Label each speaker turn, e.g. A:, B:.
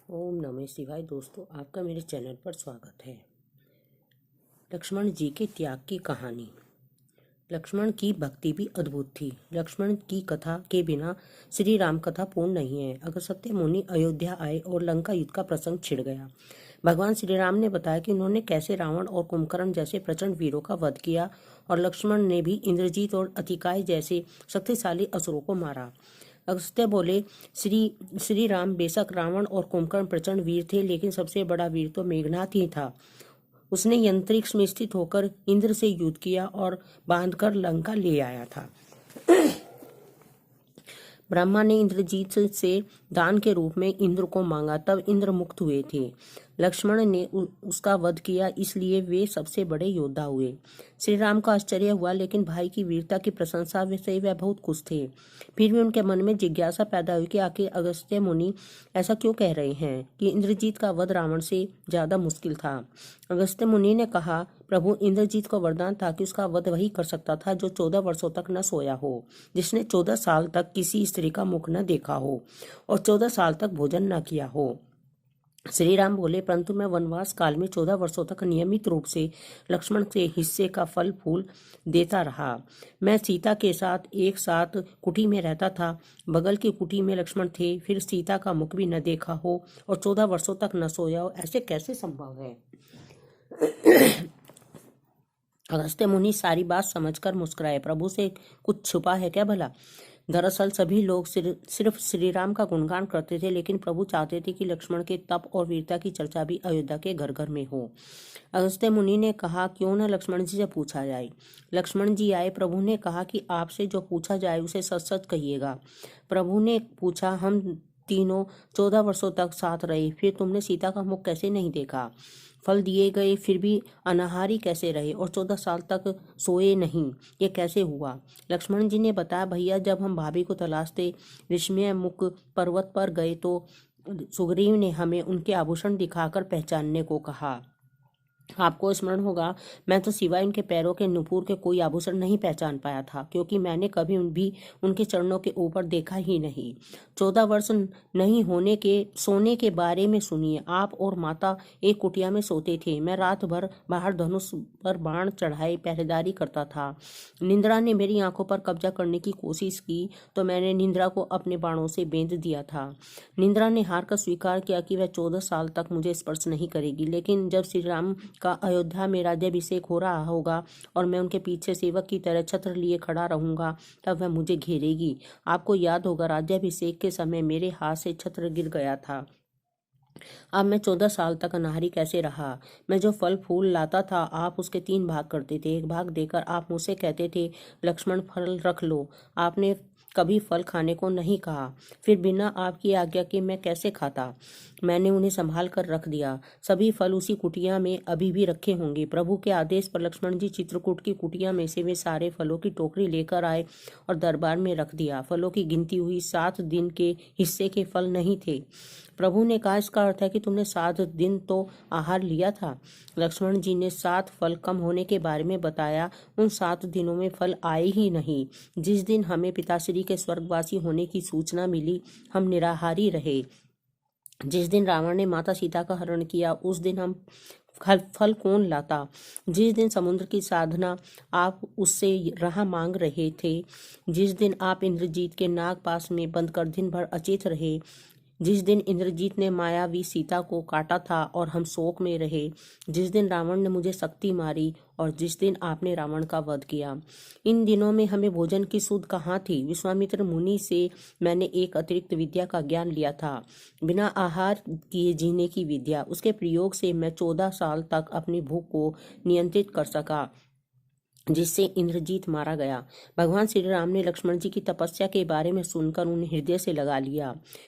A: ओम नमः शिवाय। दोस्तों, आपका मेरे चैनल पर स्वागत है। लक्ष्मण जी के त्याग की कहानी। लक्ष्मण की भक्ति भी अद्भुत थी। लक्ष्मण की कथा के बिना श्री राम कथा पूर्ण नहीं है। अगस्त्य मुनि अयोध्या आए और लंका युद्ध का प्रसंग छिड़ गया। भगवान श्री राम ने बताया कि उन्होंने कैसे रावण और कुंभकर्ण जैसे प्रचंड वीरों का वध किया और लक्ष्मण ने भी इंद्रजीत और अतिकाय जैसे शक्तिशाली असुरों को मारा। अगस्त्य बोले, श्री राम, बेशक रावण और कुंभकर्ण प्रचंड वीर थे, लेकिन सबसे बड़ा वीर तो मेघनाथ ही था। उसने अंतरिक्ष में स्थित होकर इंद्र से युद्ध किया और बांधकर लंका ले आया था। ब्रह्मा ने इंद्रजीत से दान के रूप में इंद्र को मांगा, तब इंद्र मुक्त हुए थे। लक्ष्मण ने उसका वध किया, इसलिए वे सबसे बड़े योद्धा हुए। श्री राम को आश्चर्य हुआ, लेकिन भाई की वीरता की प्रशंसा से वे बहुत खुश थे। फिर भी उनके मन में जिज्ञासा पैदा हुई कि आखिर अगस्त्य मुनि ऐसा क्यों कह रहे हैं कि इंद्रजीत का वध रावण से ज्यादा मुश्किल था। अगस्त्य मुनि ने कहा, प्रभु, इंद्रजीत को वरदान था कि उसका वध वही कर सकता था जो 14 वर्षों तक न सोया हो, जिसने 14 साल तक किसी स्त्री का मुख न देखा हो और 14 साल तक भोजन न किया हो। श्री राम बोले, परंतु मैं वनवास काल में 14 वर्षों तक नियमित रूप से लक्ष्मण से हिस्से का फल फूल देता रहा। मैं सीता के साथ एक साथ कुटी में रहता था। बगल की कुटी में लक्ष्मण थे, फिर सीता का मुख भी न देखा हो और 14 वर्षों तक न सोया हो, ऐसे कैसे संभव है। अगस्त्य मुनि सारी बात समझकर मुस्कुराए। प्रभु से कुछ छुपा है क्या भला। दरअसल सभी लोग सिर्फ श्री राम का गुणगान करते थे, लेकिन प्रभु चाहते थे कि लक्ष्मण के तप और वीरता की चर्चा भी अयोध्या के घर घर में हो। अगस्त्य मुनि ने कहा, क्यों न लक्ष्मण जी से पूछा जाए। लक्ष्मण जी आए। प्रभु ने कहा कि आपसे जो पूछा जाए उसे सच सच कहिएगा। प्रभु ने पूछा, हम तीनों 14 वर्षों तक साथ रहे, फिर तुमने सीता का मुख कैसे नहीं देखा। फल दिए गए फिर भी अनाहारी कैसे रहे और 14 साल तक सोए नहीं, ये कैसे हुआ। लक्ष्मण जी ने बताया, भैया, जब हम भाभी को तलाशते विस्मय मुख पर्वत पर गए तो सुग्रीव ने हमें उनके आभूषण दिखाकर पहचानने को कहा। आपको स्मरण होगा, मैं तो सिवाय उनके पैरों के नुपुर के कोई आभूषण नहीं पहचान पाया था, क्योंकि मैंने कभी भी उनके चरणों के ऊपर देखा ही नहीं। 14 वर्ष नहीं होने के सोने के बारे में सुनिए। आप और माता एक कुटिया में सोते थे। मैं रात भर बाहर धनुष पर बाण चढ़ाए पहरेदारी करता था। निंद्रा ने मेरी आंखों पर कब्जा करने की कोशिश की तो मैंने निंद्रा को अपने बाणों से बेंध दिया था। निंद्रा ने हार कर स्वीकार किया कि वह 14 साल तक मुझे स्पर्श नहीं करेगी, लेकिन जब श्री राम का अयोध्या में राज्याभिषेक हो रहा होगा और मैं उनके पीछे सेवक की तरह छत्र लिए खड़ा रहूंगा, तब वह मुझे घेरेगी। आपको याद होगा, राज्याभिषेक के समय मेरे हाथ से छत्र गिर गया था। अब मैं 14 साल तक अनाहारी कैसे रहा। मैं जो फल फूल लाता था, आप उसके 3 भाग करते थे। एक भाग देकर आप मुझसे कहते थे, लक्ष्मण, फल रख लो। आपने कभी फल खाने को नहीं कहा। फिर बिना आपकी आज्ञा के मैं कैसे खाता। मैंने उन्हें संभाल कर रख दिया। सभी फल उसी कुटिया में अभी भी रखे होंगे। प्रभु के आदेश पर लक्ष्मण जी चित्रकूट की कुटिया में से वे सारे फलों की टोकरी लेकर आए और दरबार में रख दिया। फलों की गिनती हुई। 7 दिन के हिस्से के फल नहीं थे। प्रभु ने कहा, इसका अर्थ है कि तुमने 7 दिन तो आहार लिया था। लक्ष्मण जी ने 7 फल कम होने के बारे में बताया। उन 7 दिनों में फल आए ही नहीं। जिस दिन हमें पिताश्री के स्वर्गवासी होने की सूचना मिली, हम निराहारी रहे। जिस दिन रावण ने माता सीता का हरण किया, उस दिन हम फल कौन लाता। जिस दिन समुद्र की साधना आप उससे राह मांग रहे थे, जिस दिन आप इंद्रजीत के नाग पास में बंद कर दिन भर अचेत रहे, जिस दिन इंद्रजीत ने मायावी सीता को काटा था और हम शोक में रहे, जिस दिन रावण ने मुझे शक्ति मारी और जिस दिन आपने रावण का वध किया, इन दिनों में हमें भोजन की सुध कहाँ थी। विश्वामित्र मुनि से मैंने एक अतिरिक्त विद्या का ज्ञान लिया था, बिना आहार किए जीने की विद्या। उसके प्रयोग से मैं 14 साल तक अपनी भूख को नियंत्रित कर सका, जिससे इंद्रजीत मारा गया। भगवान श्री राम ने लक्ष्मण जी की तपस्या के बारे में सुनकर उन्हें हृदय से लगा लिया।